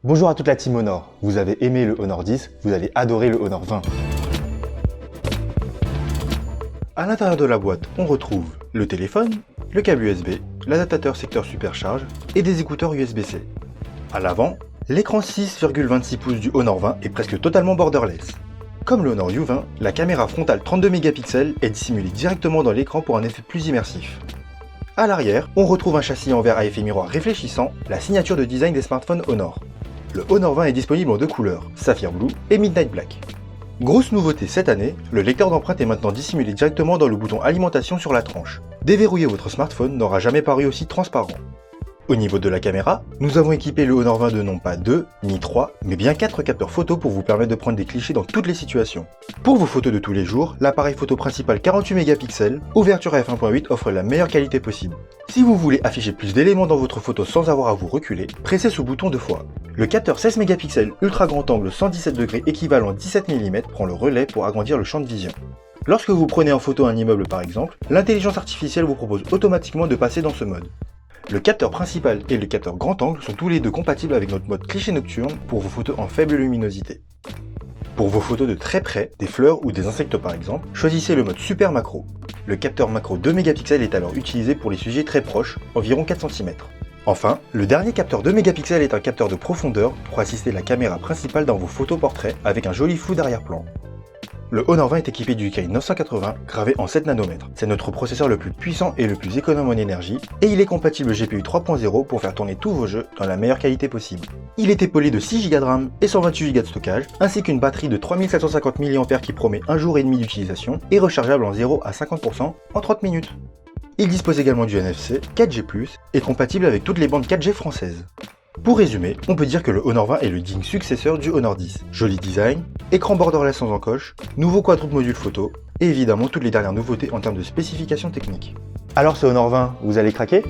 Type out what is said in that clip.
Bonjour à toute la team Honor. Vous avez aimé le Honor 10, vous allez adorer le Honor 20. À l'intérieur de la boîte, on retrouve le téléphone, le câble USB, l'adaptateur secteur supercharge et des écouteurs USB-C. À l'avant, l'écran 6,26 pouces du Honor 20 est presque totalement borderless. Comme le Honor U20, la caméra frontale 32 mégapixels est dissimulée directement dans l'écran pour un effet plus immersif. À l'arrière, on retrouve un châssis en verre à effet miroir réfléchissant, la signature de design des smartphones Honor. Le Honor 20 est disponible en deux couleurs, Sapphire Blue et Midnight Black. Grosse nouveauté cette année, le lecteur d'empreintes est maintenant dissimulé directement dans le bouton alimentation sur la tranche. Déverrouiller votre smartphone n'aura jamais paru aussi transparent. Au niveau de la caméra, nous avons équipé le Honor 20 de non pas 2, ni 3, mais bien 4 capteurs photo pour vous permettre de prendre des clichés dans toutes les situations. Pour vos photos de tous les jours, l'appareil photo principal 48 mégapixels, ouverture à f1.8 offre la meilleure qualité possible. Si vous voulez afficher plus d'éléments dans votre photo sans avoir à vous reculer, pressez ce bouton 2 fois. Le capteur 16 mégapixels ultra grand angle 117 degrés équivalent 17 mm prend le relais pour agrandir le champ de vision. Lorsque vous prenez en photo un immeuble par exemple, l'intelligence artificielle vous propose automatiquement de passer dans ce mode. Le capteur principal et le capteur grand angle sont tous les deux compatibles avec notre mode cliché nocturne pour vos photos en faible luminosité. Pour vos photos de très près, des fleurs ou des insectes par exemple, choisissez le mode super macro. Le capteur macro 2 mégapixels est alors utilisé pour les sujets très proches, environ 4 cm. Enfin, le dernier capteur 2 mégapixels est un capteur de profondeur pour assister la caméra principale dans vos photos portraits avec un joli flou d'arrière-plan. Le Honor 20 est équipé du Kirin 980 gravé en 7 nanomètres. C'est notre processeur le plus puissant et le plus économe en énergie, et il est compatible GPU 3.0 pour faire tourner tous vos jeux dans la meilleure qualité possible. Il est épaulé de 6 Go de RAM et 128 Go de stockage, ainsi qu'une batterie de 3750 mAh qui promet un jour et demi d'utilisation, et rechargeable en 0 à 50% en 30 minutes. Il dispose également du NFC, 4G+, et compatible avec toutes les bandes 4G françaises. Pour résumer, on peut dire que le Honor 20 est le digne successeur du Honor 10. Joli design, écran borderless sans encoche, nouveau quadruple module photo, et évidemment toutes les dernières nouveautés en termes de spécifications techniques. Alors ce Honor 20, vous allez craquer ?